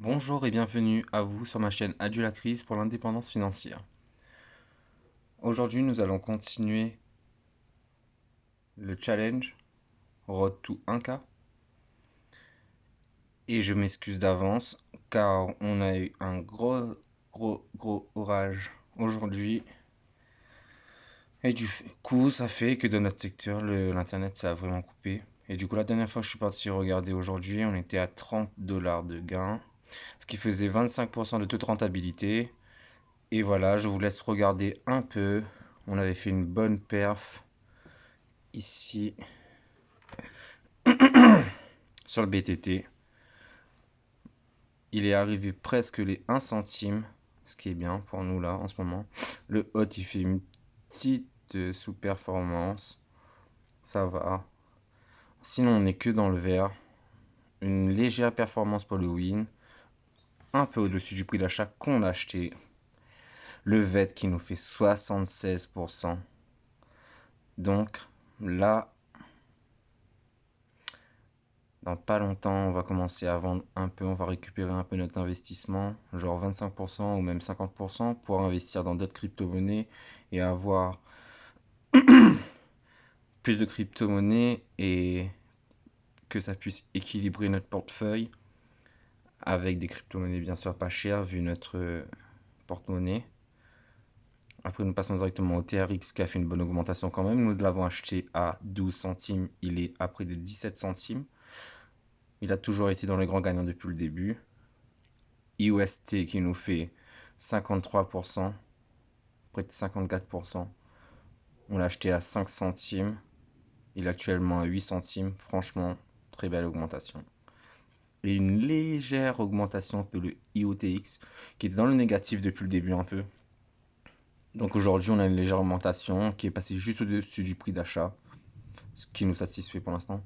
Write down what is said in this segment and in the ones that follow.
Bonjour et bienvenue à vous sur ma chaîne Adieu la crise pour l'indépendance financière. Aujourd'hui, nous allons continuer le challenge Road to 1K. Et je m'excuse d'avance car on a eu un gros orage aujourd'hui. Et du coup, ça fait que dans notre secteur, l'internet ça a vraiment coupé. Et du coup, la dernière fois que je suis parti regarder aujourd'hui, on était à 30 $ de gain, ce qui faisait 25% de taux de rentabilité. Et voilà, je vous laisse regarder un peu. On avait fait une bonne perf ici sur le BTT. Il est arrivé presque les 1 centime, ce qui est bien pour nous là en ce moment. Le hot, il fait une petite sous-performance. Ça va. Sinon, on n'est que dans le vert. Une légère performance pour le win. Un peu au-dessus du prix d'achat qu'on a acheté. Le VET qui nous fait 76%. Donc là, dans pas longtemps, on va commencer à vendre un peu, on va récupérer un peu notre investissement, genre 25% ou même 50% pour investir dans d'autres crypto-monnaies et avoir plus de crypto-monnaies et que ça puisse équilibrer notre portefeuille avec des crypto-monnaies bien sûr pas chères vu notre porte-monnaie. Après, nous passons directement au TRX qui a fait une bonne augmentation quand même. Nous l'avons acheté à 12 centimes, il est à près de 17 centimes. Il a toujours été dans les grands gagnants depuis le début. UST qui nous fait 53%, près de 54%. On l'a acheté à 5 centimes. Il est actuellement à 8 centimes. Franchement, très belle augmentation. Et une légère augmentation pour le IOTX qui était dans le négatif depuis le début un peu. Donc aujourd'hui, on a une légère augmentation qui est passée juste au-dessus du prix d'achat, ce qui nous satisfait pour l'instant.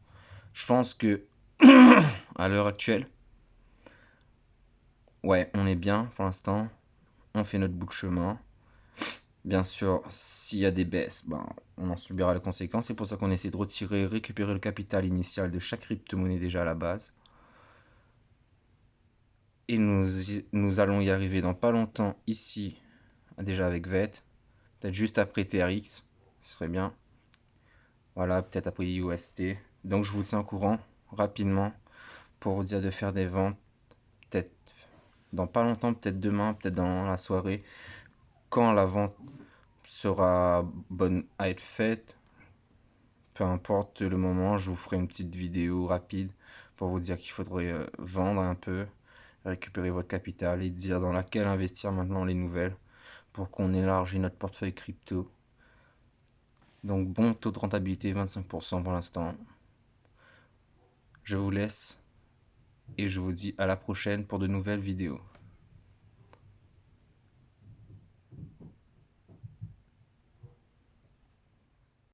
Je pense que à l'heure actuelle, ouais, on est bien pour l'instant. On fait notre bout de chemin. Bien sûr, s'il y a des baisses, ben, on en subira les conséquences. C'est pour ça qu'on essaie de retirer, récupérer le capital initial de chaque crypto-monnaie déjà à la base. Et nous allons y arriver dans pas longtemps ici, déjà avec VET. Peut-être juste après TRX, ce serait bien. Voilà, peut-être après UST. Donc je vous tiens au courant rapidement pour vous dire de faire des ventes. Peut-être dans pas longtemps, peut-être demain, peut-être dans la soirée. Quand la vente sera bonne à être faite, peu importe le moment, je vous ferai une petite vidéo rapide pour vous dire qu'il faudrait vendre un peu, récupérer votre capital et dire dans laquelle investir maintenant les nouvelles pour qu'on élargisse notre portefeuille crypto. Donc bon taux de rentabilité 25% pour l'instant. Je vous laisse et je vous dis à la prochaine pour de nouvelles vidéos.